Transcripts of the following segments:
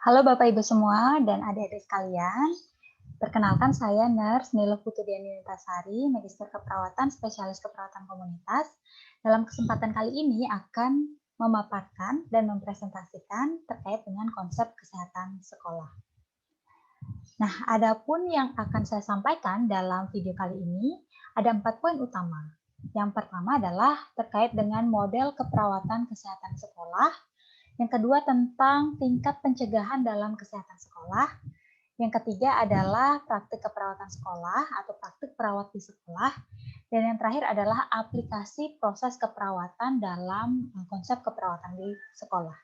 Halo Bapak Ibu semua dan adik-adik sekalian. Perkenalkan saya Nurse Nilo Putudiani Nitasari, Magister Keperawatan Spesialis Keperawatan Komunitas. Dalam kesempatan kali ini akan memaparkan dan mempresentasikan terkait dengan konsep kesehatan sekolah. Nah, adapun yang akan saya sampaikan dalam video kali ini ada 4 poin utama. Yang pertama adalah terkait dengan model keperawatan kesehatan sekolah. Yang kedua tentang tingkat pencegahan dalam kesehatan sekolah. Yang ketiga adalah praktik keperawatan sekolah atau praktik perawat di sekolah. Dan yang terakhir adalah aplikasi proses keperawatan dalam konsep keperawatan di sekolah.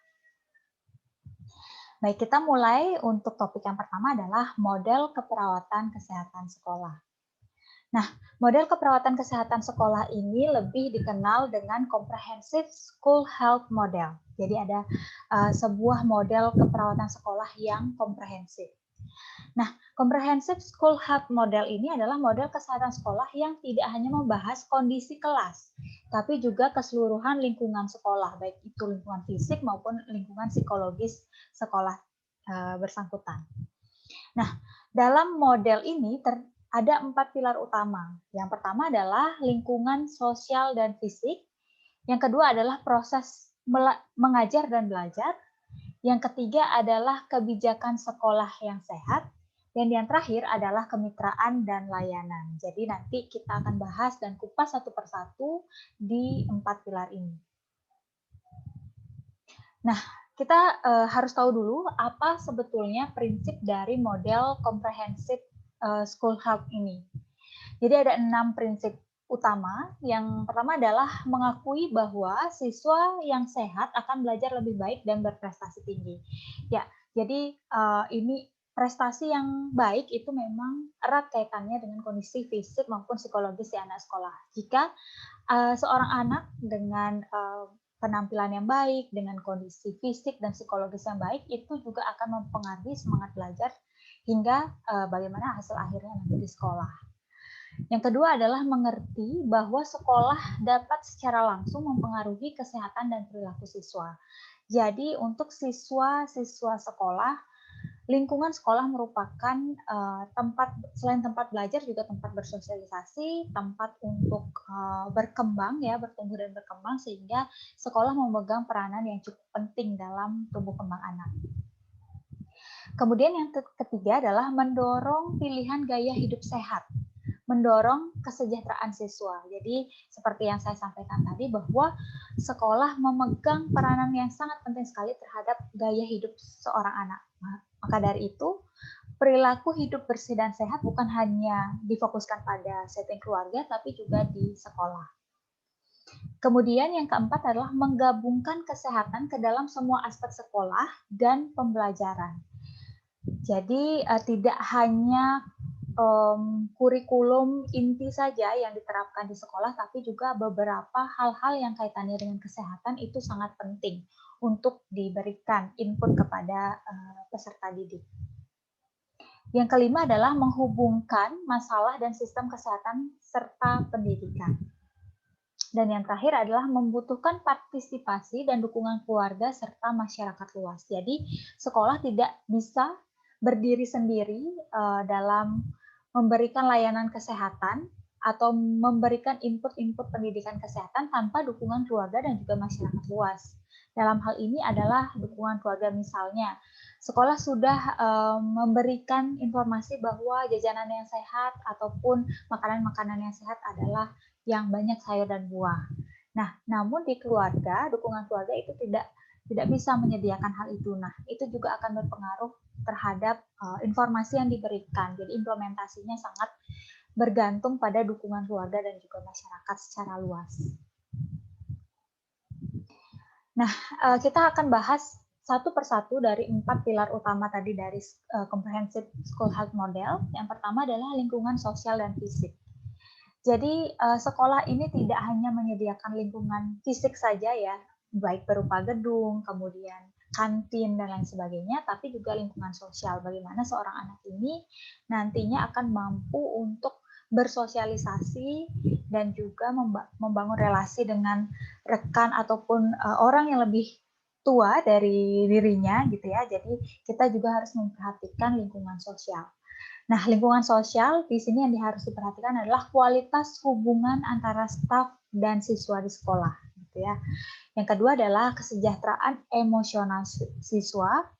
Baik, kita mulai untuk topik yang pertama adalah model keperawatan kesehatan sekolah. Nah, model keperawatan kesehatan sekolah ini lebih dikenal dengan Comprehensive School Health Model. Jadi ada sebuah model keperawatan sekolah yang komprehensif. Nah, Comprehensive School Health Model ini adalah model kesehatan sekolah yang tidak hanya membahas kondisi kelas, tapi juga keseluruhan lingkungan sekolah, baik itu lingkungan fisik maupun lingkungan psikologis sekolah bersangkutan. Nah, dalam model ini ada 4 pilar utama. Yang pertama adalah lingkungan sosial dan fisik. Yang kedua adalah proses mengajar dan belajar. Yang ketiga adalah kebijakan sekolah yang sehat. Dan yang terakhir adalah kemitraan dan layanan. Jadi nanti kita akan bahas dan kupas satu persatu di 4 pilar ini. Nah, kita harus tahu dulu apa sebetulnya prinsip dari model Comprehensive School Health ini. Jadi ada 6 prinsip utama. Yang pertama adalah mengakui bahwa siswa yang sehat akan belajar lebih baik dan berprestasi tinggi. Ya, jadi ini prestasi yang baik itu memang erat kaitannya dengan kondisi fisik maupun psikologis di anak sekolah. Jika seorang anak dengan penampilan yang baik, dengan kondisi fisik dan psikologis yang baik, itu juga akan mempengaruhi semangat belajar hingga bagaimana hasil akhirnya nanti di sekolah. Yang kedua adalah mengerti bahwa sekolah dapat secara langsung mempengaruhi kesehatan dan perilaku siswa. Jadi untuk siswa-siswa sekolah, lingkungan sekolah merupakan tempat selain tempat belajar juga tempat bersosialisasi, tempat untuk berkembang ya, bertumbuh dan berkembang sehingga sekolah memegang peranan yang cukup penting dalam tumbuh kembang anak. Kemudian yang ketiga adalah mendorong pilihan gaya hidup sehat, mendorong kesejahteraan siswa. Jadi seperti yang saya sampaikan tadi bahwa sekolah memegang peranan yang sangat penting sekali terhadap gaya hidup seorang anak. Maka dari itu, perilaku hidup bersih dan sehat bukan hanya difokuskan pada setting keluarga, tapi juga di sekolah. Kemudian yang keempat adalah menggabungkan kesehatan ke dalam semua aspek sekolah dan pembelajaran. Jadi tidak hanya kurikulum inti saja yang diterapkan di sekolah, tapi juga beberapa hal-hal yang kaitannya dengan kesehatan itu sangat penting untuk diberikan input kepada peserta didik. Yang kelima adalah menghubungkan masalah dan sistem kesehatan serta pendidikan. Dan yang terakhir adalah membutuhkan partisipasi dan dukungan keluarga serta masyarakat luas. Jadi sekolah tidak bisa berdiri sendiri dalam memberikan layanan kesehatan atau memberikan input-input pendidikan kesehatan tanpa dukungan keluarga dan juga masyarakat luas. Dalam hal ini adalah dukungan keluarga, misalnya sekolah sudah memberikan informasi bahwa jajanan yang sehat ataupun makanan-makanan yang sehat adalah yang banyak sayur dan buah. Nah, namun di keluarga, dukungan keluarga itu tidak bisa menyediakan hal itu. Nah, itu juga akan berpengaruh terhadap informasi yang diberikan. Jadi implementasinya sangat bergantung pada dukungan keluarga dan juga masyarakat secara luas. Nah, kita akan bahas satu persatu dari 4 pilar utama tadi dari Comprehensive School Health Model. Yang pertama adalah lingkungan sosial dan fisik. Jadi sekolah ini tidak hanya menyediakan lingkungan fisik saja ya, baik berupa gedung, kemudian kantin dan lain sebagainya, tapi juga lingkungan sosial. Bagaimana seorang anak ini nantinya akan mampu untuk bersosialisasi dan juga membangun relasi dengan rekan ataupun orang yang lebih tua dari dirinya gitu ya. Jadi kita juga harus memperhatikan lingkungan sosial. Nah, lingkungan sosial di sini yang harus diperhatikan adalah kualitas hubungan antara staf dan siswa di sekolah gitu ya. Yang kedua adalah kesejahteraan emosional siswa.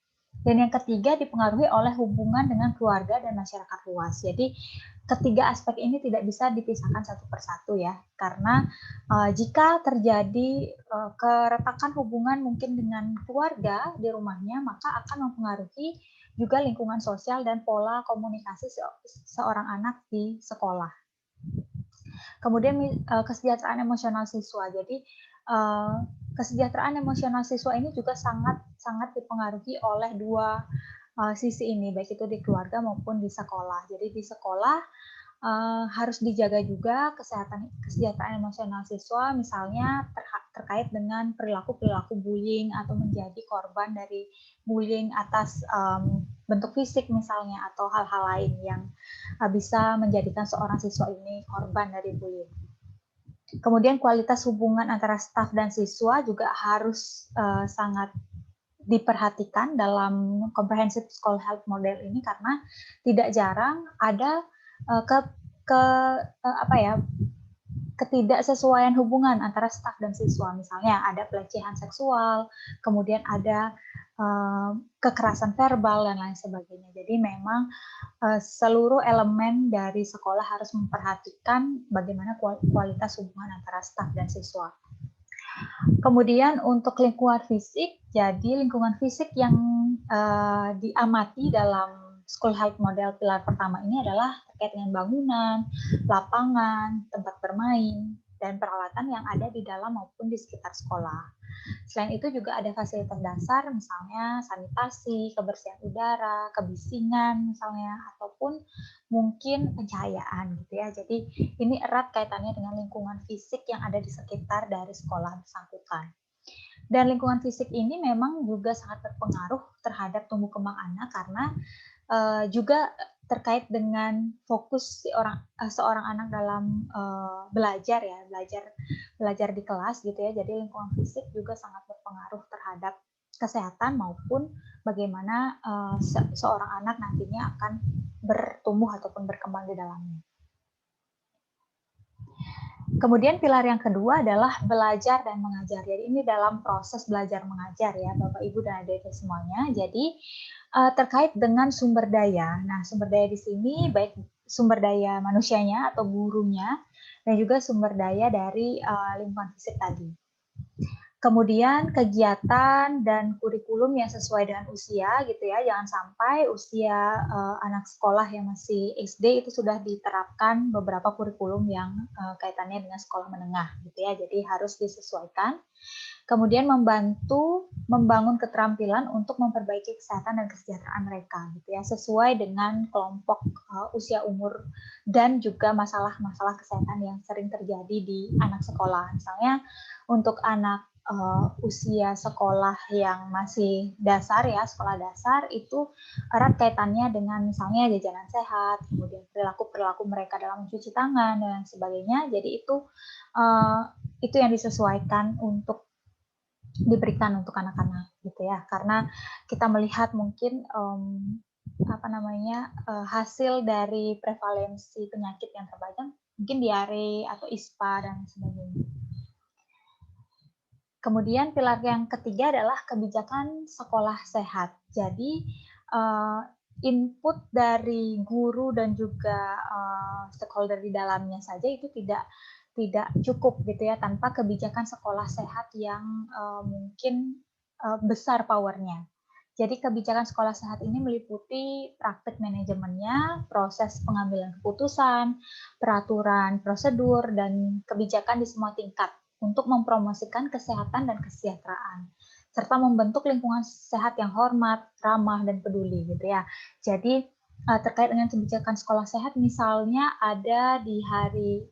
Dan yang ketiga dipengaruhi oleh hubungan dengan keluarga dan masyarakat luas. Jadi ketiga aspek ini tidak bisa dipisahkan satu persatu ya, karena jika terjadi keretakan hubungan mungkin dengan keluarga di rumahnya, maka akan mempengaruhi juga lingkungan sosial dan pola komunikasi seorang anak di sekolah. Kemudian kesejahteraan emosional siswa. Jadi kesejahteraan emosional siswa ini juga sangat dipengaruhi oleh dua sisi ini, baik itu di keluarga maupun di sekolah. Jadi di sekolah harus dijaga juga kesejahteraan emosional siswa, misalnya terkait dengan perilaku bullying atau menjadi korban dari bullying atas bentuk fisik misalnya, atau hal-hal lain yang bisa menjadikan seorang siswa ini korban dari bullying. Kemudian kualitas hubungan antara staf dan siswa juga harus sangat diperhatikan dalam comprehensive school health model ini, karena tidak jarang ada ketidaksesuaian hubungan antara staf dan siswa. Misalnya ada pelecehan seksual, kemudian ada kekerasan verbal dan lain sebagainya. Jadi memang seluruh elemen dari sekolah harus memperhatikan bagaimana kualitas hubungan antara staf dan siswa. Kemudian untuk lingkungan fisik, jadi lingkungan fisik yang diamati dalam school health model pilar pertama ini adalah terkait dengan bangunan, lapangan, tempat bermain, dan peralatan yang ada di dalam maupun di sekitar sekolah. Selain itu juga ada fasilitas dasar, misalnya sanitasi, kebersihan udara, kebisingan misalnya, ataupun mungkin pencahayaan gitu ya. Jadi ini erat kaitannya dengan lingkungan fisik yang ada di sekitar dari sekolah bersangkutan. Dan lingkungan fisik ini memang juga sangat berpengaruh terhadap tumbuh kembang anak, karena juga terkait dengan fokus seorang anak dalam belajar ya, belajar di kelas gitu ya. Jadi lingkungan fisik juga sangat berpengaruh terhadap kesehatan maupun bagaimana seorang anak nantinya akan bertumbuh ataupun berkembang di dalamnya. Kemudian pilar yang kedua adalah belajar dan mengajar. Jadi ini dalam proses belajar mengajar ya, Bapak Ibu dan adik-adik semuanya. Jadi terkait dengan sumber daya. Nah, sumber daya di sini baik sumber daya manusianya atau gurunya, dan juga sumber daya dari lingkungan fisik tadi. Kemudian kegiatan dan kurikulum yang sesuai dengan usia gitu ya, jangan sampai usia anak sekolah yang masih SD itu sudah diterapkan beberapa kurikulum yang kaitannya dengan sekolah menengah gitu ya, jadi harus disesuaikan. Kemudian membantu membangun keterampilan untuk memperbaiki kesehatan dan kesejahteraan mereka gitu ya, sesuai dengan kelompok usia umur dan juga masalah-masalah kesehatan yang sering terjadi di anak sekolah. Misalnya untuk anak usia sekolah yang masih dasar ya, sekolah dasar itu erat kaitannya dengan misalnya jajanan sehat, kemudian perilaku mereka dalam mencuci tangan dan sebagainya. Jadi itu yang disesuaikan untuk diberikan untuk anak-anak gitu ya, karena kita melihat mungkin hasil dari prevalensi penyakit yang terbanyak mungkin diare atau ISPA dan sebagainya. Kemudian pilar yang ketiga adalah kebijakan sekolah sehat. Jadi input dari guru dan juga stakeholder di dalamnya saja itu tidak cukup gitu ya, tanpa kebijakan sekolah sehat yang mungkin besar powernya. Jadi kebijakan sekolah sehat ini meliputi praktik manajemennya, proses pengambilan keputusan, peraturan, prosedur, dan kebijakan di semua tingkat untuk mempromosikan kesehatan dan kesejahteraan, serta membentuk lingkungan sehat yang hormat, ramah, dan peduli gitu ya. Jadi terkait dengan kebijakan sekolah sehat, misalnya ada di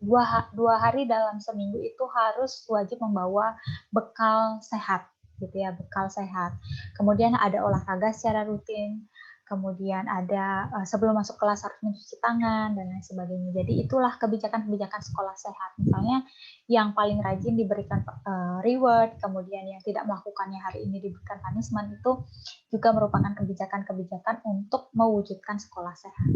dua hari dalam seminggu itu harus wajib membawa bekal sehat gitu ya, bekal sehat. Kemudian ada olahraga secara rutin, kemudian ada sebelum masuk kelas harus mencuci tangan dan lain sebagainya. Jadi itulah kebijakan-kebijakan sekolah sehat. Misalnya yang paling rajin diberikan reward, kemudian yang tidak melakukannya hari ini diberikan punishment, itu juga merupakan kebijakan-kebijakan untuk mewujudkan sekolah sehat.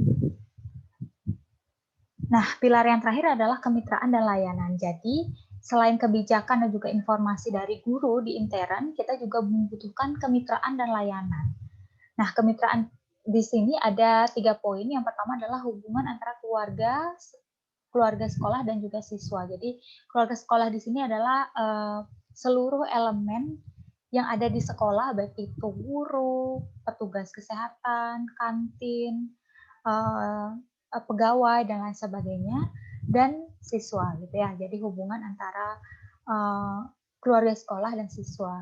Nah, pilar yang terakhir adalah kemitraan dan layanan. Jadi, selain kebijakan dan juga informasi dari guru di intern, kita juga membutuhkan kemitraan dan layanan. Nah, kemitraan di sini ada 3 poin. Yang pertama adalah hubungan antara keluarga sekolah dan juga siswa. Jadi, keluarga sekolah di sini adalah seluruh elemen yang ada di sekolah, baik itu guru, petugas kesehatan, kantin, pegawai dan lain sebagainya, dan siswa gitu ya. Jadi hubungan antara keluarga sekolah dan siswa.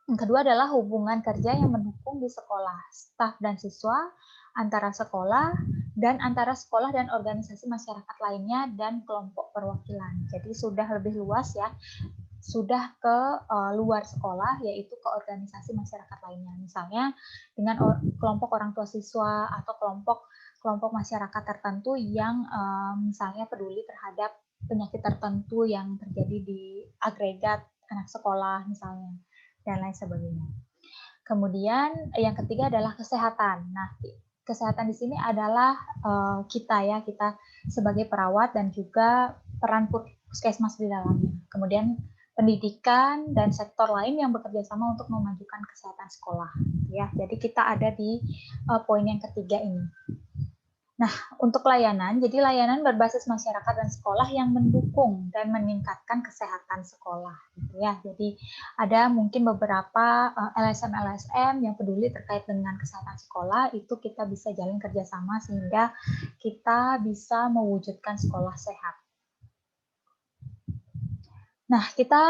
Yang kedua adalah hubungan kerja yang mendukung di sekolah, staf dan siswa, antara sekolah dan antara sekolah dan organisasi masyarakat lainnya dan kelompok perwakilan. Jadi sudah lebih luas ya, sudah ke luar sekolah, yaitu ke organisasi masyarakat lainnya. Misalnya dengan kelompok orang tua siswa atau kelompok masyarakat tertentu yang misalnya peduli terhadap penyakit tertentu yang terjadi di agregat anak sekolah misalnya, dan lain sebagainya. Kemudian yang ketiga adalah kesehatan. Nah, kesehatan di sini adalah kita sebagai perawat dan juga peran puskesmas di dalamnya. Kemudian pendidikan dan sektor lain yang bekerja sama untuk memajukan kesehatan sekolah. Ya, jadi kita ada di poin yang ketiga ini. Nah, untuk layanan, jadi layanan berbasis masyarakat dan sekolah yang mendukung dan meningkatkan kesehatan sekolah, gitu ya. Jadi ada mungkin beberapa LSM-LSM yang peduli terkait dengan kesehatan sekolah, itu kita bisa jalin kerjasama sehingga kita bisa mewujudkan sekolah sehat. Nah, kita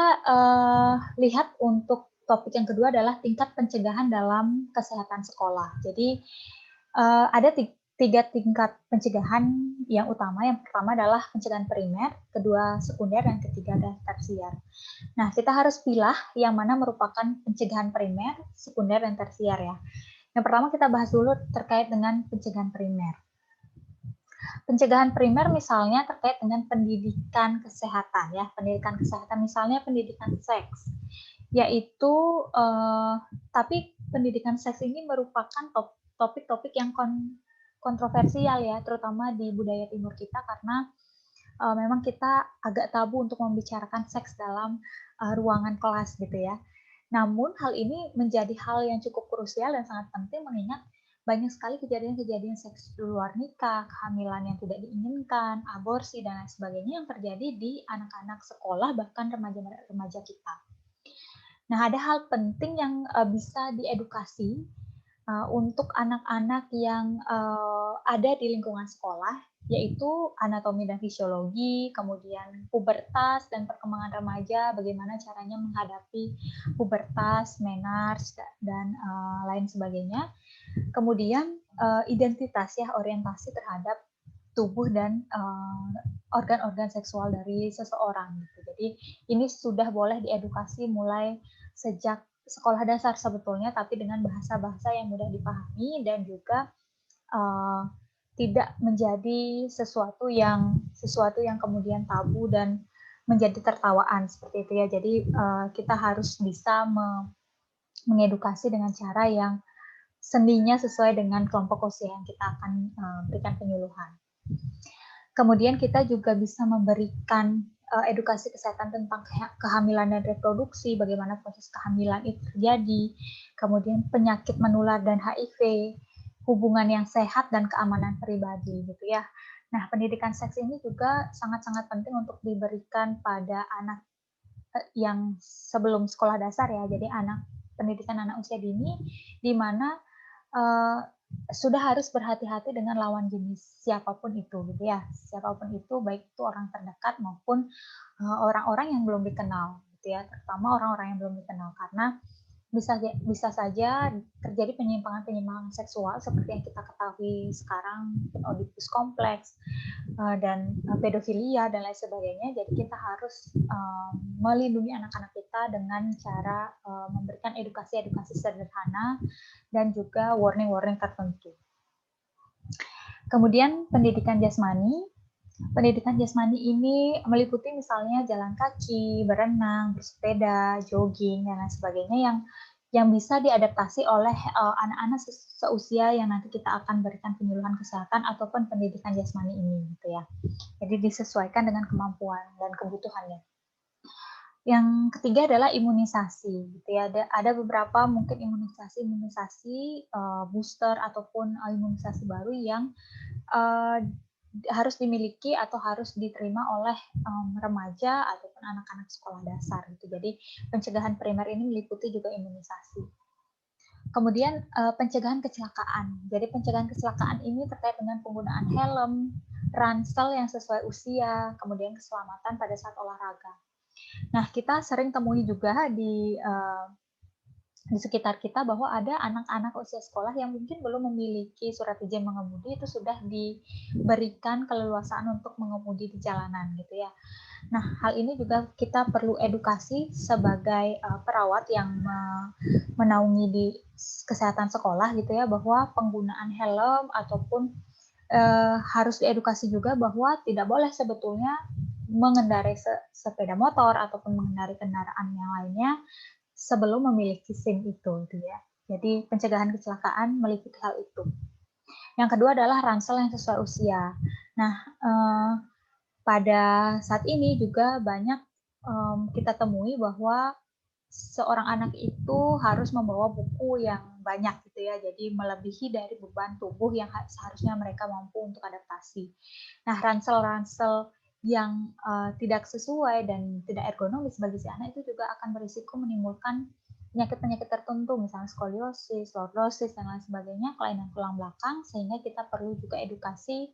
lihat untuk topik yang kedua adalah tingkat pencegahan dalam kesehatan sekolah. Jadi ada tiga tingkat pencegahan yang utama. Yang pertama adalah pencegahan primer, kedua sekunder, dan ketiga adalah tersier. Nah, kita harus pilih yang mana merupakan pencegahan primer, sekunder, dan tersier ya. Yang pertama kita bahas dulu terkait dengan pencegahan primer. Pencegahan primer misalnya terkait dengan pendidikan kesehatan ya, pendidikan kesehatan misalnya pendidikan seks, yaitu tapi pendidikan seks ini merupakan topik-topik yang kontroversial ya, terutama di budaya timur kita karena memang kita agak tabu untuk membicarakan seks dalam ruangan kelas gitu ya. Namun hal ini menjadi hal yang cukup krusial dan sangat penting mengingat banyak sekali kejadian-kejadian seks di luar nikah, kehamilan yang tidak diinginkan, aborsi dan lain sebagainya yang terjadi di anak-anak sekolah bahkan remaja-remaja kita. Nah, ada hal penting yang bisa diedukasi untuk anak-anak yang ada di lingkungan sekolah, yaitu anatomi dan fisiologi, kemudian pubertas dan perkembangan remaja, bagaimana caranya menghadapi pubertas, menarche, dan lain sebagainya. Kemudian identitas ya, orientasi terhadap tubuh dan organ-organ seksual dari seseorang. Gitu. Jadi ini sudah boleh diedukasi mulai sejak sekolah dasar sebetulnya, tapi dengan bahasa-bahasa yang mudah dipahami dan juga tidak menjadi sesuatu yang kemudian tabu dan menjadi tertawaan seperti itu ya. Jadi kita harus bisa mengedukasi dengan cara yang sendinya sesuai dengan kelompok usia yang kita akan berikan penyuluhan. Kemudian kita juga bisa memberikan edukasi kesehatan tentang kehamilan dan reproduksi, bagaimana proses kehamilan itu terjadi, kemudian penyakit menular dan HIV, hubungan yang sehat dan keamanan pribadi gitu ya. Nah, pendidikan seks ini juga sangat-sangat penting untuk diberikan pada anak yang sebelum sekolah dasar ya. Jadi pendidikan anak usia dini di mana sudah harus berhati-hati dengan lawan jenis siapapun itu gitu ya. Siapapun itu, baik itu orang terdekat maupun orang-orang yang belum dikenal gitu ya, terutama orang-orang yang belum dikenal karena bisa saja terjadi penyimpangan-penyimpangan seksual seperti yang kita ketahui sekarang, Oedipus kompleks dan pedofilia dan lain sebagainya. Jadi kita harus melindungi anak-anak kita dengan cara memberikan edukasi-edukasi sederhana dan juga warning-warning tertentu. Kemudian pendidikan jasmani. Pendidikan jasmani ini meliputi misalnya jalan kaki, berenang, bersepeda, jogging, dan lain sebagainya yang bisa diadaptasi oleh anak-anak seusia yang nanti kita akan berikan penyuluhan kesehatan ataupun pendidikan jasmani ini, gitu ya. Jadi disesuaikan dengan kemampuan dan kebutuhannya. Yang ketiga adalah imunisasi, gitu ya. Ada beberapa mungkin imunisasi booster ataupun imunisasi baru yang harus dimiliki atau harus diterima oleh remaja ataupun anak-anak sekolah dasar gitu. Jadi pencegahan primer ini meliputi juga imunisasi. Kemudian pencegahan kecelakaan. Jadi pencegahan kecelakaan ini terkait dengan penggunaan helm, ransel yang sesuai usia, kemudian keselamatan pada saat olahraga. Nah, kita sering temui juga di sekitar kita bahwa ada anak-anak usia sekolah yang mungkin belum memiliki surat izin mengemudi, itu sudah diberikan keleluasaan untuk mengemudi di jalanan gitu ya. Nah, hal ini juga kita perlu edukasi sebagai perawat yang menaungi di kesehatan sekolah gitu ya, bahwa penggunaan helm ataupun harus diedukasi juga bahwa tidak boleh sebetulnya mengendarai sepeda motor ataupun mengendarai kendaraan yang lainnya sebelum memiliki SIM itu, gitu ya. Jadi pencegahan kecelakaan meliputi hal itu. Yang kedua adalah ransel yang sesuai usia. Nah, pada saat ini juga banyak kita temui bahwa seorang anak itu harus membawa buku yang banyak gitu ya, jadi melebihi dari beban tubuh yang seharusnya mereka mampu untuk adaptasi. Nah, ransel-ransel yang tidak sesuai dan tidak ergonomis bagi si anak itu juga akan berisiko menimbulkan penyakit-penyakit tertentu, misalnya skoliosis, lordosis, dan lain sebagainya, kelainan tulang belakang, sehingga kita perlu juga edukasi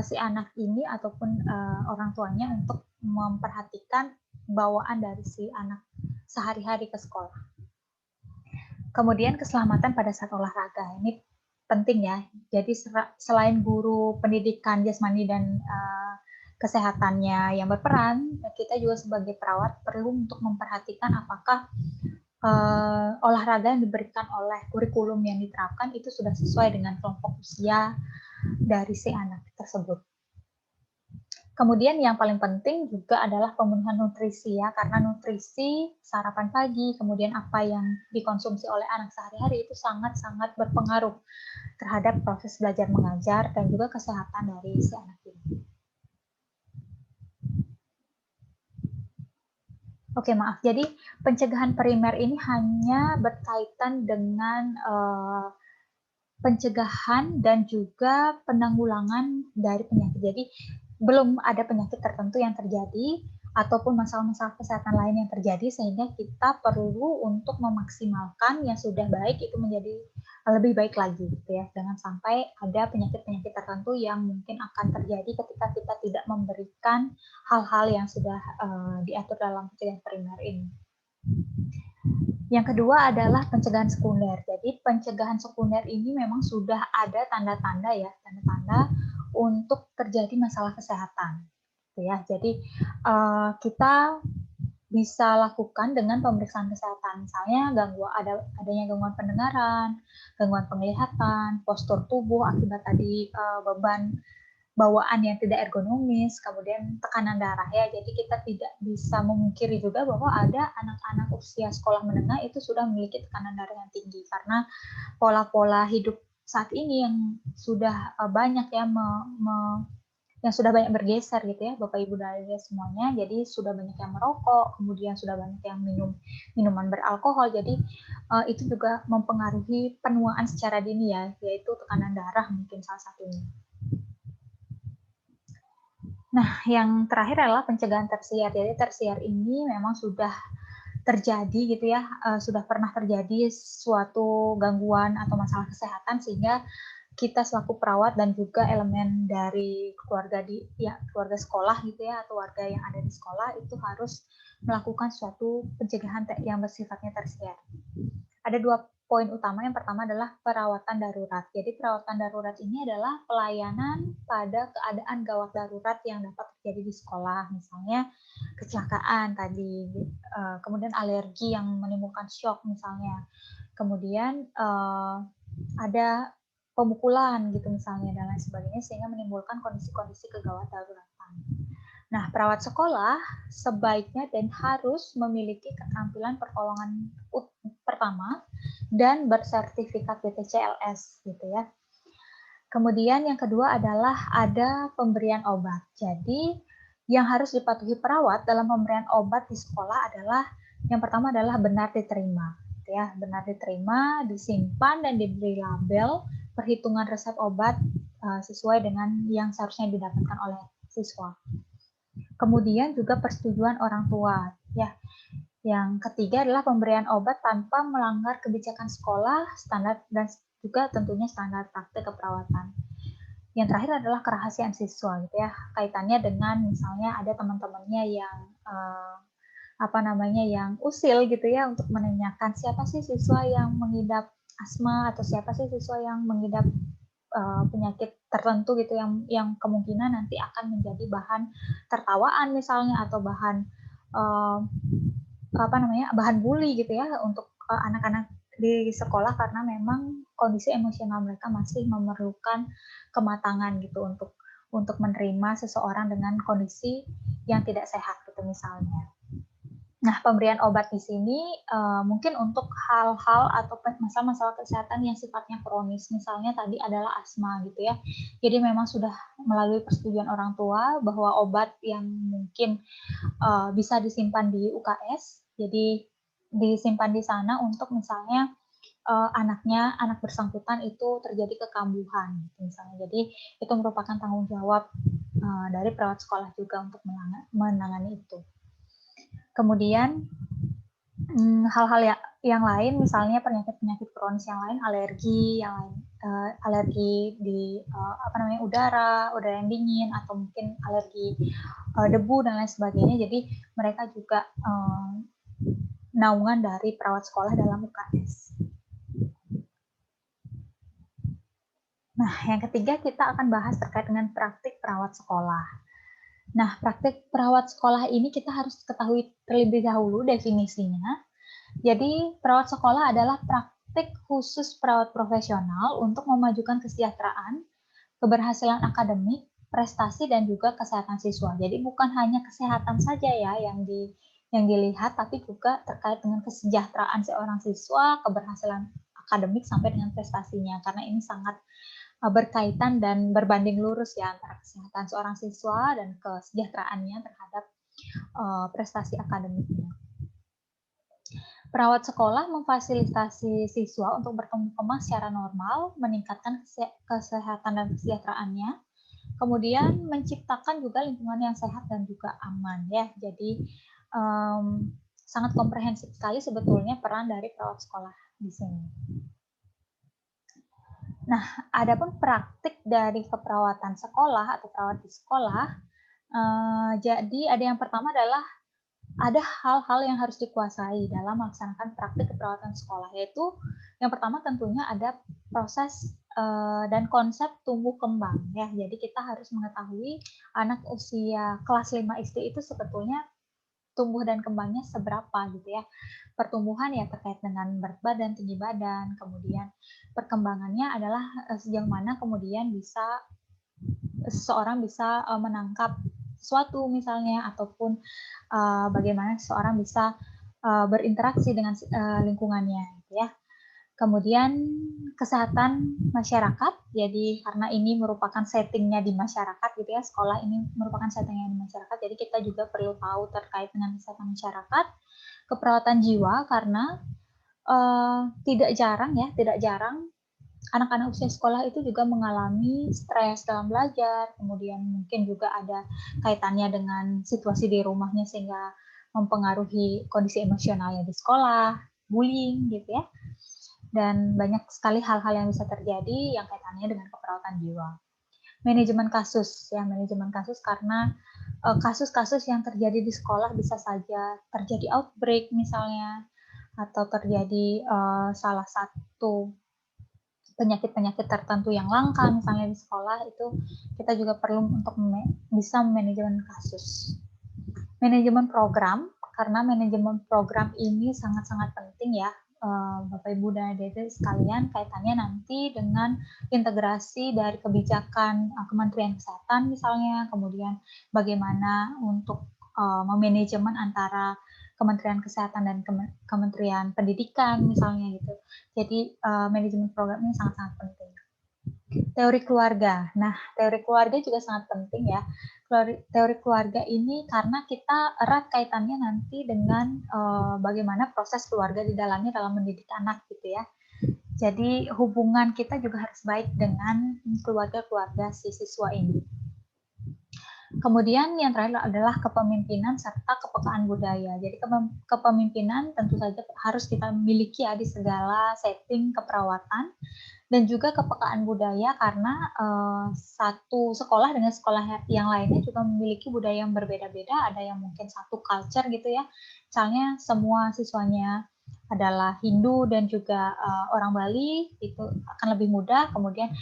si anak ini ataupun orang tuanya untuk memperhatikan bawaan dari si anak sehari-hari ke sekolah. Kemudian keselamatan pada saat olahraga, ini penting ya. Jadi selain guru pendidikan jasmani dan kesehatannya yang berperan, kita juga sebagai perawat perlu untuk memperhatikan apakah olahraga yang diberikan oleh kurikulum yang diterapkan itu sudah sesuai dengan kelompok usia dari si anak tersebut. Kemudian yang paling penting juga adalah pemenuhan nutrisi ya, karena nutrisi, sarapan pagi, kemudian apa yang dikonsumsi oleh anak sehari-hari itu sangat-sangat berpengaruh terhadap proses belajar mengajar dan juga kesehatan dari si anak ini. Oke, maaf. Jadi pencegahan primer ini hanya berkaitan dengan pencegahan dan juga penanggulangan dari penyakit. Jadi belum ada penyakit tertentu yang terjadi ataupun masalah-masalah kesehatan lain yang terjadi, sehingga kita perlu untuk memaksimalkan yang sudah baik itu menjadi lebih baik lagi gitu ya. Jangan sampai ada penyakit-penyakit tertentu yang mungkin akan terjadi ketika kita tidak memberikan hal-hal yang sudah diatur dalam pencegahan primer ini. Yang kedua adalah pencegahan sekunder. Jadi pencegahan sekunder ini memang sudah ada tanda-tanda ya, tanda-tanda untuk terjadi masalah kesehatan. Ya, jadi kita bisa lakukan dengan pemeriksaan kesehatan. Misalnya adanya gangguan pendengaran, gangguan penglihatan, postur tubuh akibat tadi beban bawaan yang tidak ergonomis, kemudian tekanan darah ya. Jadi kita tidak bisa memungkiri juga bahwa ada anak-anak usia sekolah menengah itu sudah memiliki tekanan darah yang tinggi karena pola-pola hidup saat ini yang sudah banyak ya yang sudah banyak bergeser gitu ya, Bapak Ibu dan Adik semuanya. Jadi sudah banyak yang merokok, kemudian sudah banyak yang minum minuman beralkohol. Jadi itu juga mempengaruhi penuaan secara dini ya, yaitu tekanan darah mungkin salah satunya. Nah, yang terakhir adalah pencegahan tersier. Jadi tersier ini memang sudah terjadi gitu ya, sudah pernah terjadi suatu gangguan atau masalah kesehatan sehingga kita selaku perawat dan juga elemen dari keluarga sekolah gitu ya, atau warga yang ada di sekolah itu harus melakukan suatu pencegahan yang bersifatnya tersier. Ada 2 poin utama. Yang pertama adalah perawatan darurat. Jadi perawatan darurat ini adalah pelayanan pada keadaan gawat darurat yang dapat terjadi di sekolah, misalnya kecelakaan tadi, kemudian alergi yang menimbulkan shock misalnya, kemudian ada pemukulan gitu misalnya dan lain sebagainya, sehingga menimbulkan kondisi-kondisi kegawat daruratan. Nah, perawat sekolah sebaiknya dan harus memiliki keterampilan pertolongan pertama dan bersertifikat BPCLS gitu ya. Kemudian yang kedua adalah ada pemberian obat. Jadi yang harus dipatuhi perawat dalam pemberian obat di sekolah adalah yang pertama adalah benar diterima, gitu ya, benar diterima, disimpan dan diberi label, perhitungan resep obat sesuai dengan yang seharusnya didapatkan oleh siswa. Kemudian juga persetujuan orang tua, ya. Yang ketiga adalah pemberian obat tanpa melanggar kebijakan sekolah, standar dan juga tentunya standar praktik keperawatan. Yang terakhir adalah kerahasiaan siswa, gitu ya. Kaitannya dengan misalnya ada teman-temannya yang yang usil gitu ya, untuk menanyakan siapa sih siswa yang mengidap asma atau siapa sih siswa yang mengidap penyakit tertentu gitu yang kemungkinan nanti akan menjadi bahan tertawaan misalnya, atau bahan bahan bully gitu ya untuk anak-anak di sekolah, karena memang kondisi emosional mereka masih memerlukan kematangan gitu untuk menerima seseorang dengan kondisi yang tidak sehat gitu misalnya. Nah, pemberian obat di sini mungkin untuk hal-hal atau masalah-masalah kesehatan yang sifatnya kronis, misalnya tadi adalah asma gitu ya. Jadi memang sudah melalui persetujuan orang tua bahwa obat yang mungkin bisa disimpan di UKS, jadi disimpan di sana untuk misalnya anak bersangkutan itu terjadi kekambuhan gitu misalnya. Jadi itu merupakan tanggung jawab dari perawat sekolah juga untuk menangani itu. Kemudian hal-hal yang lain, misalnya penyakit-penyakit kronis yang lain, alergi di udara yang dingin, atau mungkin alergi debu dan lain sebagainya. Jadi mereka juga naungan dari perawat sekolah dalam UKS. Nah, yang ketiga kita akan bahas terkait dengan praktik perawat sekolah. Nah, praktik perawat sekolah ini kita harus ketahui terlebih dahulu definisinya. Jadi, perawat sekolah adalah praktik khusus perawat profesional untuk memajukan kesejahteraan, keberhasilan akademik, prestasi, dan juga kesehatan siswa. Jadi, bukan hanya kesehatan saja ya yang dilihat, tapi juga terkait dengan kesejahteraan seorang siswa, keberhasilan akademik, sampai dengan prestasinya. Karena ini sangat berkaitan dan berbanding lurus ya antara kesehatan seorang siswa dan kesejahteraannya terhadap prestasi akademiknya. Perawat sekolah memfasilitasi siswa untuk bertumbuh kembang secara normal, meningkatkan kesehatan dan kesejahteraannya, kemudian menciptakan juga lingkungan yang sehat dan juga aman ya. Jadi sangat komprehensif sekali sebetulnya peran dari perawat sekolah di sini. Nah, adapun praktik dari keperawatan sekolah atau perawat di sekolah, jadi ada yang pertama adalah ada hal-hal yang harus dikuasai dalam melaksanakan praktik keperawatan sekolah, yaitu yang pertama tentunya ada proses dan konsep tumbuh kembang ya. Jadi kita harus mengetahui anak usia kelas 5 SD itu sebetulnya tumbuh dan kembangnya seberapa gitu ya. Pertumbuhan ya terkait dengan berat badan, tinggi badan, kemudian perkembangannya adalah sejauh mana kemudian seseorang bisa menangkap sesuatu misalnya, ataupun bagaimana seseorang bisa berinteraksi dengan lingkungannya gitu ya. Kemudian kesehatan masyarakat, jadi karena ini merupakan settingnya di masyarakat gitu ya, sekolah ini merupakan settingnya di masyarakat, jadi kita juga perlu tahu terkait dengan kesehatan masyarakat. Keperawatan jiwa, karena tidak jarang anak-anak usia sekolah itu juga mengalami stres dalam belajar, kemudian mungkin juga ada kaitannya dengan situasi di rumahnya sehingga mempengaruhi kondisi emosionalnya di sekolah, bullying gitu ya. dan banyak sekali hal-hal yang bisa terjadi yang kaitannya dengan keperawatan jiwa. Manajemen kasus, ya manajemen kasus karena kasus-kasus yang terjadi di sekolah bisa saja terjadi outbreak misalnya, atau terjadi salah satu penyakit-penyakit tertentu yang langka misalnya di sekolah, itu kita juga perlu untuk bisa manajemen kasus. Manajemen program, karena manajemen program ini sangat-sangat penting ya, Bapak Ibu dan adik-adik sekalian, kaitannya nanti dengan integrasi dari kebijakan Kementerian Kesehatan misalnya, kemudian bagaimana untuk memanajemen antara Kementerian Kesehatan dan Kementerian Pendidikan misalnya gitu. Jadi manajemen program ini sangat-sangat penting. Teori keluarga. Nah, teori keluarga juga sangat penting ya. Teori keluarga ini karena kita erat kaitannya nanti dengan bagaimana proses keluarga di dalamnya dalam mendidik anak gitu ya. Jadi hubungan kita juga harus baik dengan keluarga-keluarga si siswa ini. Kemudian yang terakhir adalah kepemimpinan serta kepekaan budaya. Jadi kepemimpinan tentu saja harus kita miliki ya di segala setting keperawatan, dan juga kepekaan budaya karena satu sekolah dengan sekolah yang lainnya juga memiliki budaya yang berbeda-beda. Ada yang mungkin satu culture gitu ya, misalnya semua siswanya adalah Hindu dan juga orang Bali, itu akan lebih mudah. Kemudian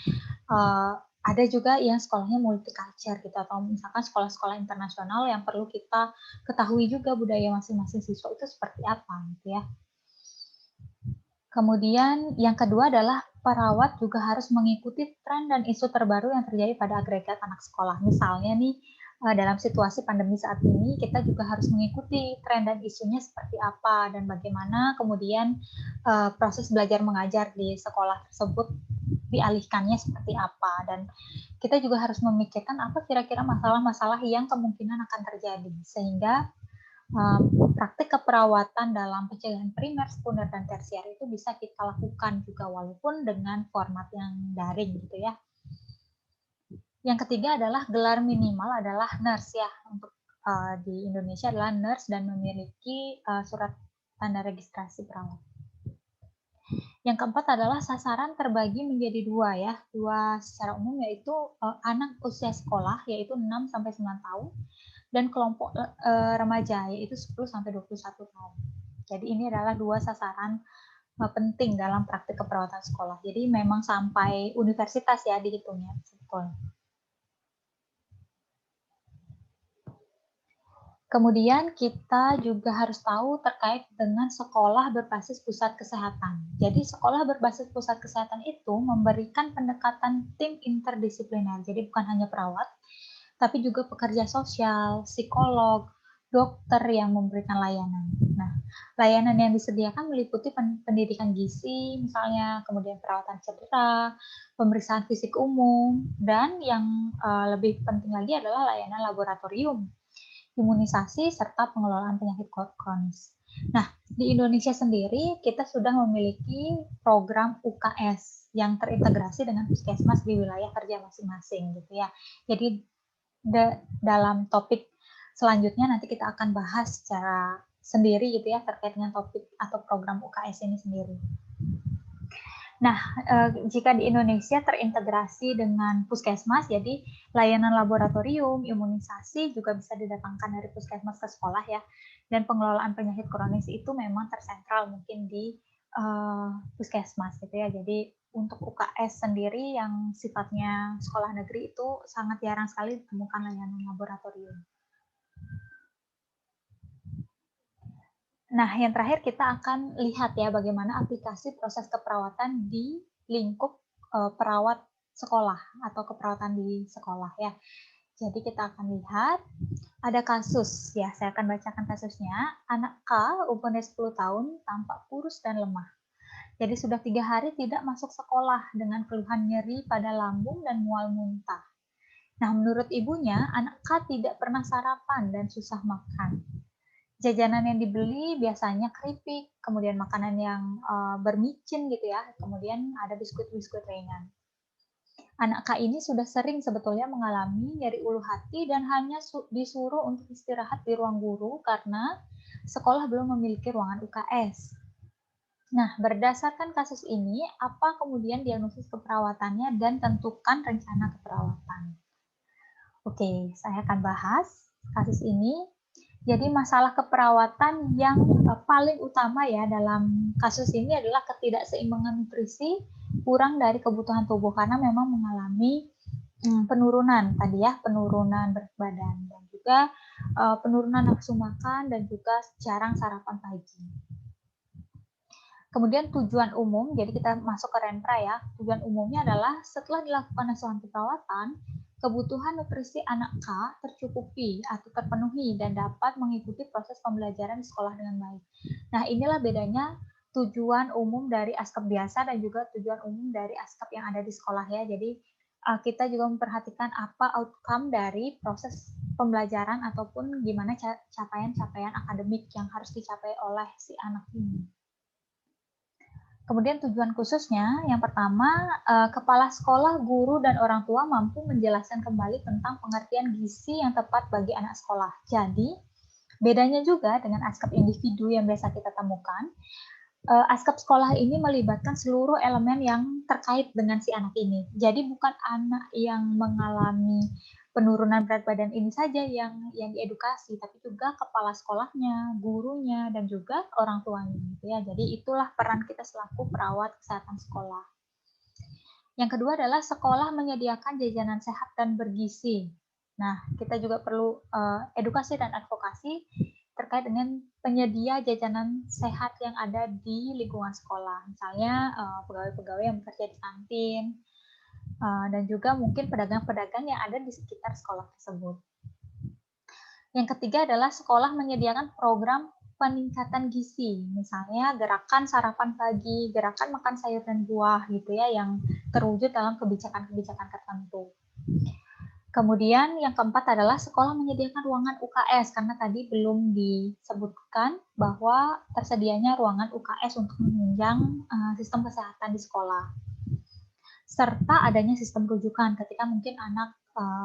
ada juga yang sekolahnya multicultural gitu, atau misalkan sekolah-sekolah internasional yang perlu kita ketahui juga budaya masing-masing siswa itu seperti apa gitu ya. Kemudian yang kedua adalah perawat juga harus mengikuti tren dan isu terbaru yang terjadi pada agregat anak sekolah. Misalnya nih, dalam situasi pandemi saat ini, kita juga harus mengikuti tren dan isunya seperti apa, dan bagaimana kemudian proses belajar mengajar di sekolah tersebut dialihkannya seperti apa. Dan kita juga harus memikirkan apa kira-kira masalah-masalah yang kemungkinan akan terjadi, sehingga praktik keperawatan dalam pencegahan primer, sekunder, dan tersier itu bisa kita lakukan juga walaupun dengan format yang daring gitu ya. Yang ketiga adalah gelar minimal adalah nurse ya, untuk di Indonesia adalah nurse dan memiliki surat tanda registrasi perawat. Yang keempat adalah sasaran terbagi menjadi dua ya, dua secara umum, yaitu anak usia sekolah yaitu 6 sampai 9 tahun, dan kelompok remaja yaitu 10 sampai 21 tahun. Jadi ini adalah dua sasaran penting dalam praktik keperawatan sekolah. Jadi memang sampai universitas ya dihitungnya sebetulnya. Kemudian kita juga harus tahu terkait dengan sekolah berbasis pusat kesehatan. Jadi sekolah berbasis pusat kesehatan itu memberikan pendekatan tim interdisipliner. Jadi bukan hanya perawat, tapi juga pekerja sosial, psikolog, dokter yang memberikan layanan. Nah, layanan yang disediakan meliputi pendidikan gizi, misalnya, kemudian perawatan cedera, pemeriksaan fisik umum, dan yang lebih penting lagi adalah layanan laboratorium, imunisasi, serta pengelolaan penyakit kronis. Nah, di Indonesia sendiri kita sudah memiliki program UKS yang terintegrasi dengan puskesmas di wilayah kerja masing-masing gitu ya. Jadi dalam topik selanjutnya nanti kita akan bahas secara sendiri gitu ya terkait dengan topik atau program UKS ini sendiri. Nah, jika di Indonesia terintegrasi dengan puskesmas, jadi layanan laboratorium, imunisasi juga bisa didatangkan dari puskesmas ke sekolah ya. Dan pengelolaan penyakit kronis itu memang tersentral mungkin di puskesmas gitu ya. Jadi untuk UKS sendiri yang sifatnya sekolah negeri itu sangat jarang sekali ditemukan layanan laboratorium. Nah, yang terakhir kita akan lihat ya bagaimana aplikasi proses keperawatan di lingkup perawat sekolah atau keperawatan di sekolah ya. Jadi kita akan lihat ada kasus ya, saya akan bacakan kasusnya. Anak K umurnya 10 tahun tampak kurus dan lemah. Jadi sudah 3 hari tidak masuk sekolah dengan keluhan nyeri pada lambung dan mual muntah. Nah, menurut ibunya, anak K tidak pernah sarapan dan susah makan. Jajanan yang dibeli biasanya keripik, kemudian makanan yang bermicin gitu ya, kemudian ada biskuit-biskuit ringan. Anak K ini sudah sering sebetulnya mengalami nyeri ulu hati dan hanya disuruh untuk istirahat di ruang guru karena sekolah belum memiliki ruangan UKS. Nah, berdasarkan kasus ini, apa kemudian diagnosis keperawatannya dan tentukan rencana keperawatan. Oke, saya akan bahas kasus ini. Jadi masalah keperawatan yang paling utama ya dalam kasus ini adalah ketidakseimbangan nutrisi, kurang dari kebutuhan tubuh karena memang mengalami penurunan tadi ya, penurunan berat badan dan juga penurunan nafsu makan dan juga jarang sarapan pagi. Kemudian tujuan umum, jadi kita masuk ke Renpra ya. Tujuan umumnya adalah setelah dilakukan asuhan perawatan, kebutuhan nutrisi anak K tercukupi atau terpenuhi dan dapat mengikuti proses pembelajaran di sekolah dengan baik. Nah, inilah bedanya tujuan umum dari ASKEP biasa dan juga tujuan umum dari ASKEP yang ada di sekolah ya. Jadi kita juga memperhatikan apa outcome dari proses pembelajaran ataupun gimana capaian-capaian akademik yang harus dicapai oleh si anak ini. Kemudian tujuan khususnya, yang pertama, kepala sekolah, guru, dan orang tua mampu menjelaskan kembali tentang pengertian gizi yang tepat bagi anak sekolah. Jadi, bedanya juga dengan ASKEP individu yang biasa kita temukan, ASKEP sekolah ini melibatkan seluruh elemen yang terkait dengan si anak ini. Jadi bukan anak yang mengalami penurunan berat badan ini saja yang diedukasi, tapi juga kepala sekolahnya, gurunya, dan juga orang tuanya. Gitu ya. Jadi itulah peran kita selaku perawat kesehatan sekolah. Yang kedua adalah sekolah menyediakan jajanan sehat dan bergizi. Nah, kita juga perlu edukasi dan advokasi terkait dengan penyedia jajanan sehat yang ada di lingkungan sekolah. Misalnya pegawai-pegawai yang bekerja di kantin, dan juga mungkin pedagang-pedagang yang ada di sekitar sekolah tersebut. Yang ketiga adalah sekolah menyediakan program peningkatan gizi, misalnya gerakan sarapan pagi, gerakan makan sayur dan buah gitu ya, yang terwujud dalam kebijakan-kebijakan tertentu. Kemudian yang keempat adalah sekolah menyediakan ruangan UKS, karena tadi belum disebutkan bahwa tersedianya ruangan UKS untuk menunjang sistem kesehatan di sekolah. Serta adanya sistem rujukan ketika mungkin anak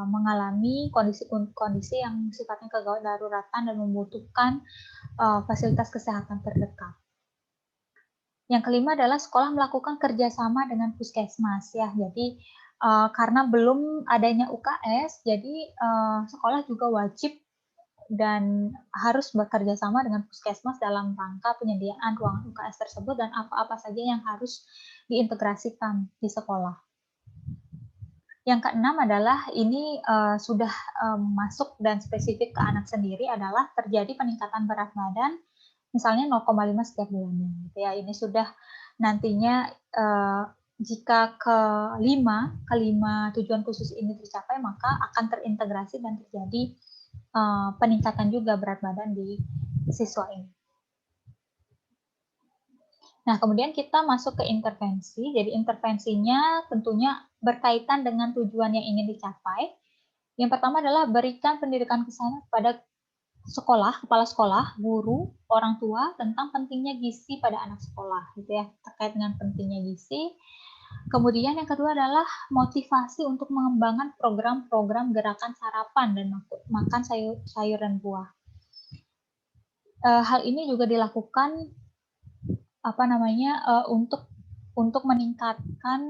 mengalami kondisi yang sifatnya kegawat daruratan dan membutuhkan fasilitas kesehatan terdekat. Yang kelima adalah sekolah melakukan kerjasama dengan puskesmas ya. Jadi karena belum adanya UKS, jadi sekolah juga wajib dan harus bekerja sama dengan puskesmas dalam rangka penyediaan ruangan UKS tersebut dan apa-apa saja yang harus diintegrasikan di sekolah. Yang keenam adalah ini sudah masuk dan spesifik ke anak sendiri adalah terjadi peningkatan berat badan misalnya 0,5 setiap bulannya gitu ya. Ini sudah nantinya jika kelima tujuan khusus ini tercapai maka akan terintegrasi dan terjadi peningkatan juga berat badan di siswa ini. Nah, kemudian kita masuk ke intervensi. Jadi intervensinya tentunya berkaitan dengan tujuan yang ingin dicapai. Yang pertama adalah berikan pendidikan kesehatan kepada sekolah, kepala sekolah, guru, orang tua tentang pentingnya gizi pada anak sekolah, gitu ya, terkait dengan pentingnya gizi. Kemudian yang kedua adalah motivasi untuk mengembangkan program-program gerakan sarapan dan makan sayur dan buah. Hal ini juga dilakukan untuk meningkatkan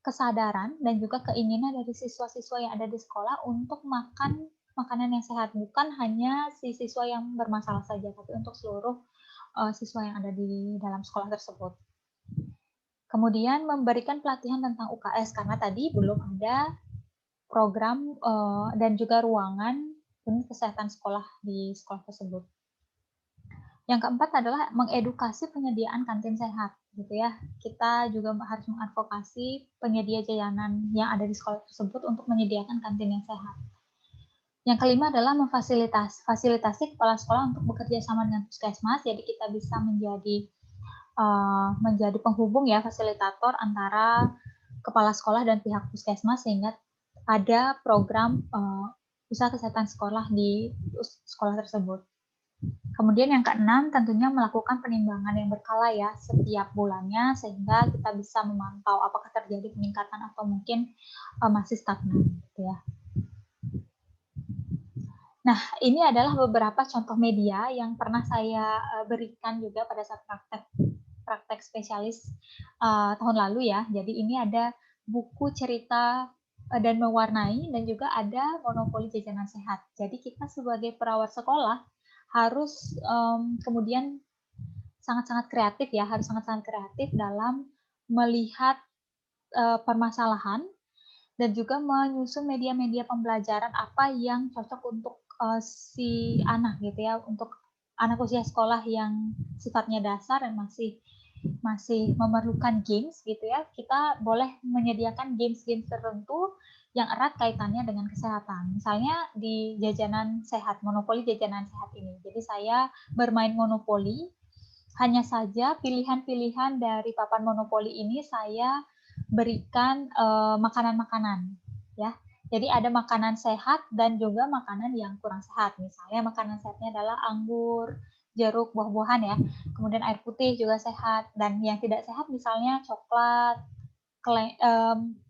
kesadaran dan juga keinginan dari siswa-siswa yang ada di sekolah untuk makan makanan yang sehat, bukan hanya si siswa yang bermasalah saja, tapi untuk seluruh siswa yang ada di dalam sekolah tersebut. Kemudian memberikan pelatihan tentang UKS karena tadi belum ada program dan juga ruangan unit kesehatan sekolah di sekolah tersebut. Yang keempat adalah mengedukasi penyediaan kantin sehat, gitu ya. Kita juga harus mengadvokasi penyedia jajanan yang ada di sekolah tersebut untuk menyediakan kantin yang sehat. Yang kelima adalah fasilitasi kepala sekolah untuk bekerja sama dengan puskesmas, jadi kita bisa menjadi penghubung ya, fasilitator antara kepala sekolah dan pihak puskesmas sehingga ada program usaha kesehatan sekolah di sekolah tersebut. Kemudian yang keenam tentunya melakukan penimbangan yang berkala ya setiap bulannya sehingga kita bisa memantau apakah terjadi peningkatan atau mungkin masih stagnan gitu ya. Nah, ini adalah beberapa contoh media yang pernah saya berikan juga pada saat praktek praktek spesialis tahun lalu ya. Jadi ini ada buku cerita dan mewarnai, dan juga ada monopoli jajanan sehat. Jadi kita sebagai perawat sekolah harus kemudian sangat-sangat kreatif ya, harus sangat-sangat kreatif dalam melihat permasalahan dan juga menyusun media-media pembelajaran apa yang cocok untuk si anak gitu ya, untuk anak usia sekolah yang sifatnya dasar dan masih memerlukan games gitu ya. Kita boleh menyediakan games-games tertentu yang erat kaitannya dengan kesehatan. Misalnya di jajanan sehat, monopoli jajanan sehat ini. Jadi saya bermain monopoli, hanya saja pilihan-pilihan dari papan monopoli ini saya berikan makanan-makanan ya. Jadi ada makanan sehat dan juga makanan yang kurang sehat. Misalnya makanan sehatnya adalah anggur, jeruk, buah-buahan ya. Kemudian air putih juga sehat, dan yang tidak sehat misalnya coklat,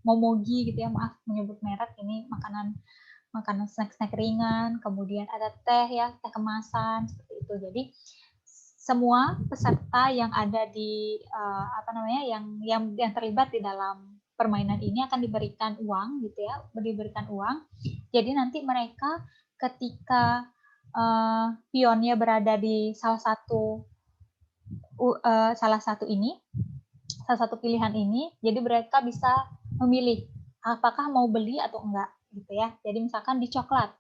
momogi gitu ya. Maaf menyebut merek, ini makanan snack-snack ringan. Kemudian ada teh ya, teh kemasan seperti itu. Jadi semua peserta yang ada di yang terlibat di dalam permainan ini akan diberikan uang gitu ya, diberikan uang. Jadi nanti mereka ketika pionnya berada di salah satu pilihan ini, jadi mereka bisa memilih apakah mau beli atau enggak gitu ya. Jadi misalkan di coklat,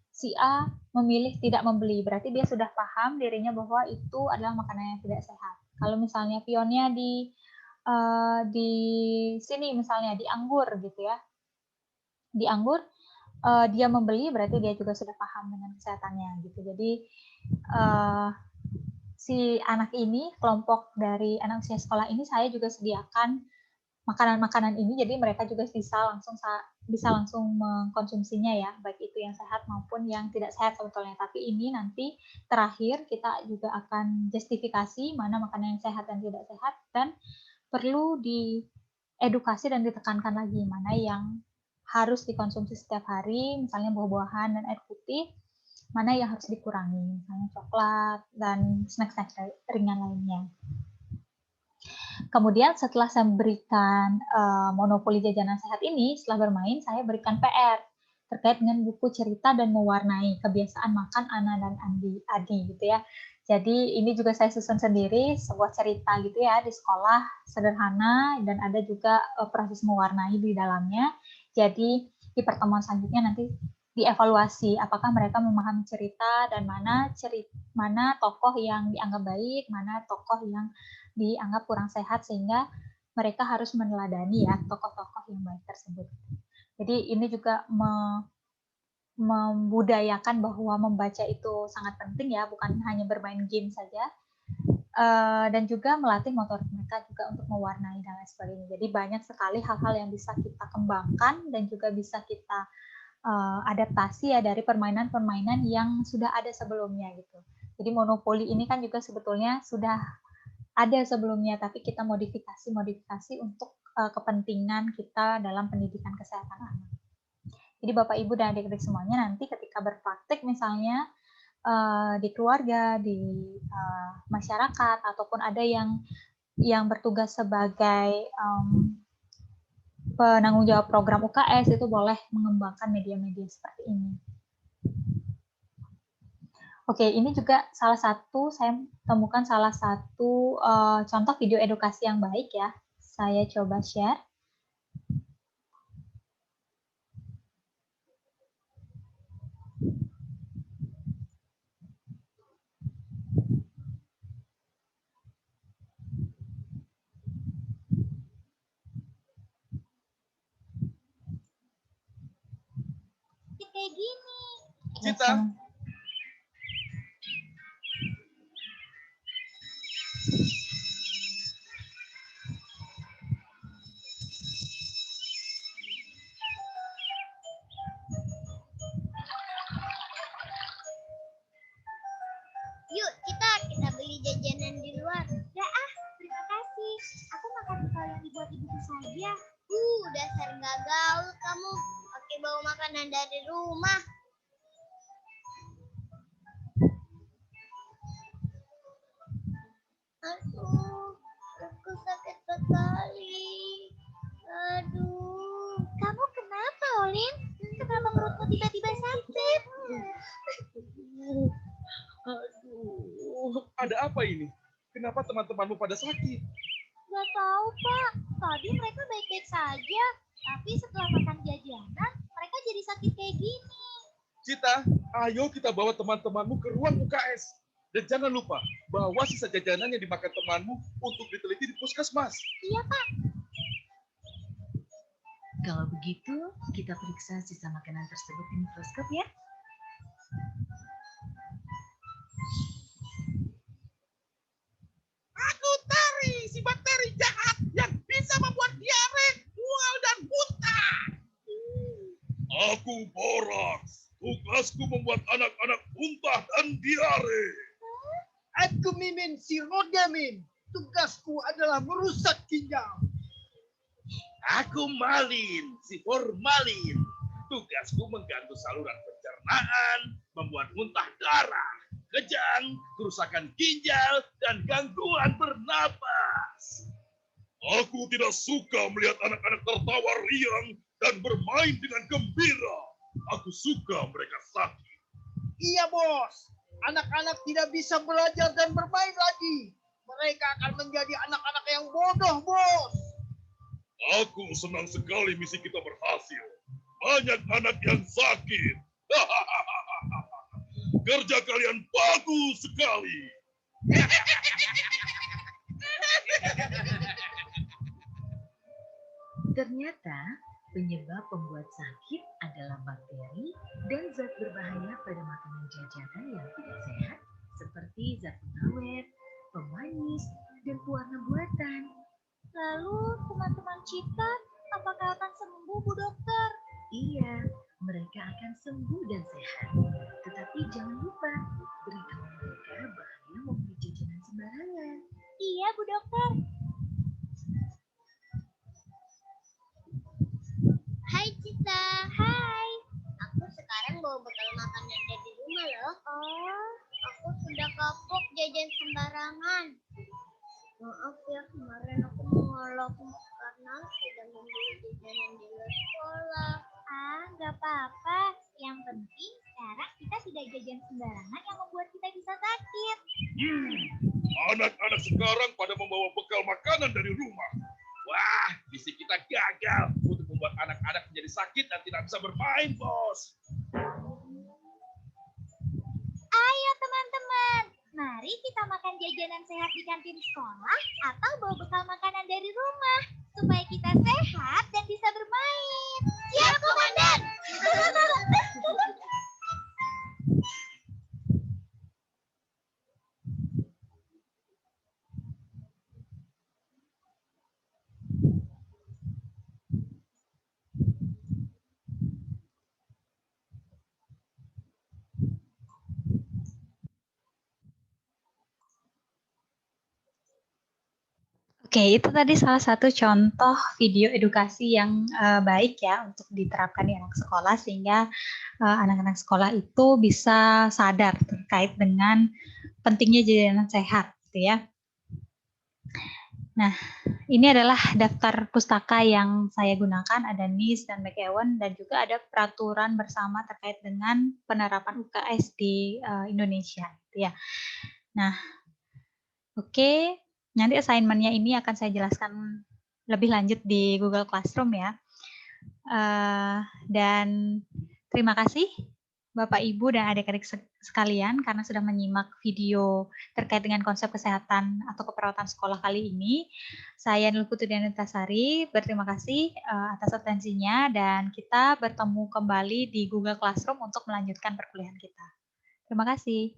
si A memilih tidak membeli, berarti dia sudah paham dirinya bahwa itu adalah makanan yang tidak sehat. Kalau misalnya pionnya di sini misalnya di anggur gitu ya, di anggur dia membeli, berarti dia juga sudah paham dengan kesehatannya gitu. Jadi si anak ini, kelompok dari anak usia sekolah ini, saya juga sediakan makanan-makanan ini, jadi mereka juga bisa langsung mengkonsumsinya ya, baik itu yang sehat maupun yang tidak sehat sebetulnya. Tapi ini nanti terakhir kita juga akan justifikasi mana makanan yang sehat dan tidak sehat, dan perlu diedukasi dan ditekankan lagi mana yang harus dikonsumsi setiap hari, misalnya buah-buahan dan air putih, mana yang harus dikurangi, misalnya coklat dan snack-snack ringan lainnya. Kemudian setelah saya berikan monopoli jajanan sehat ini, setelah bermain saya berikan PR terkait dengan buku cerita dan mewarnai kebiasaan makan Ana dan Adi gitu ya. Jadi ini juga saya susun sendiri sebuah cerita gitu ya di sekolah, sederhana, dan ada juga proses mewarnai di dalamnya. Jadi di pertemuan selanjutnya nanti dievaluasi apakah mereka memahami cerita dan mana tokoh yang dianggap baik, mana tokoh yang dianggap kurang sehat, sehingga mereka harus meneladani ya tokoh-tokoh yang baik tersebut. Jadi ini juga membudayakan bahwa membaca itu sangat penting ya, bukan hanya bermain game saja, dan juga melatih motorik mereka juga untuk mewarnai dan lain sebagainya. Jadi banyak sekali hal-hal yang bisa kita kembangkan dan juga bisa kita adaptasi ya dari permainan-permainan yang sudah ada sebelumnya gitu. Jadi monopoli ini kan juga sebetulnya sudah ada sebelumnya, tapi kita modifikasi untuk kepentingan kita dalam pendidikan kesehatan anak. Jadi Bapak Ibu dan adik-adik semuanya nanti ketika berpraktek misalnya di keluarga, di masyarakat, ataupun ada yang bertugas sebagai penanggung jawab program UKS, itu boleh mengembangkan media-media seperti ini. Oke, ini juga saya temukan salah satu contoh video edukasi yang baik ya. Saya coba share. Kayak gini. Kita. Yuk, kita beli jajanan di luar. Ya terima kasih. Aku makan kalau yang dibuat ibuku saja. Dasar nggak gaul kamu. Pakai bawa makanan dari rumah. Aduh. sakit sekali. Aduh, kamu kenapa, Olin? Kenapa perutmu tiba-tiba sakit? Aduh, ada apa ini? Kenapa teman-temanmu pada sakit? Gak tahu, Pak. Tadi mereka baik-baik saja. Tapi setelah makan jajanan, mereka jadi sakit kayak gini. Cita, ayo kita bawa teman-temanmu ke ruang UKS. Dan jangan lupa, bawa sisa jajanan yang dimakan temanmu untuk diteliti di puskesmas. Iya, Pak. Kalau begitu, kita periksa sisa makanan tersebut di mikroskop ya. Aku Tari, si bakteri jahat yang bisa membuat diare, mual, dan muntah. Aku Borax, tugasku membuat anak-anak muntah dan diare. Aku Mimin si Rodamin. Tugasku adalah merusak ginjal. Aku Malin, si formalin. Tugasku mengganggu saluran pencernaan, membuat muntah darah, kejang, kerusakan ginjal, dan gangguan bernapas. Aku tidak suka melihat anak-anak tertawa riang dan bermain dengan gembira. Aku suka mereka sakit. Iya, Bos. Anak-anak tidak bisa belajar dan bermain lagi. Mereka akan menjadi anak-anak yang bodoh, Bos. Aku senang sekali misi kita berhasil. Banyak anak yang sakit. Kerja kalian bagus sekali. Ternyata, penyebab pembuat sakit adalah bakteri dan zat berbahaya pada makanan jajanan yang tidak sehat, seperti zat pengawet, pemanis, dan pewarna buatan. Lalu, teman-teman Cita, apakah akan sembuh, Bu Dokter? Iya, mereka akan sembuh dan sehat. Tetapi jangan lupa, beritahu mereka bahaya membeli jajanan sembarangan. Iya, Bu Dokter. Hai Cita. Hai. Aku sekarang bawa bekal makanan dari rumah loh. Oh, aku sudah kapok jajan sembarangan. Maaf ya, kemarin aku menolak karena tidak membeli jajanan di luar sekolah. Ah, nggak apa-apa. Yang penting sekarang kita tidak jajan sembarangan yang membuat kita bisa sakit. Anak-anak sekarang pada membawa bekal makanan dari rumah. Wah, misi kita gagal untuk membuat anak-anak menjadi sakit dan tidak bisa bermain, Bos. Ayo teman-teman, mari kita makan jajanan sehat di kantin sekolah atau bawa bekal makanan dari rumah supaya kita sehat dan bisa bermain. Siap, Komandan! Oke, itu tadi salah satu contoh video edukasi yang baik ya untuk diterapkan di anak sekolah sehingga anak-anak sekolah itu bisa sadar terkait dengan pentingnya jajanan sehat, gitu ya. Nah, ini adalah daftar pustaka yang saya gunakan, ada NIS dan McEwan, dan juga ada peraturan bersama terkait dengan penerapan UKS di Indonesia, gitu ya. Nah, oke. Nanti assignment-nya ini akan saya jelaskan lebih lanjut di Google Classroom ya. Dan terima kasih Bapak, Ibu, dan adik-adik sekalian karena sudah menyimak video terkait dengan konsep kesehatan atau keperawatan sekolah kali ini. Saya Nurul Putri Dianitasari, berterima kasih atas atensinya dan kita bertemu kembali di Google Classroom untuk melanjutkan perkuliahan kita. Terima kasih.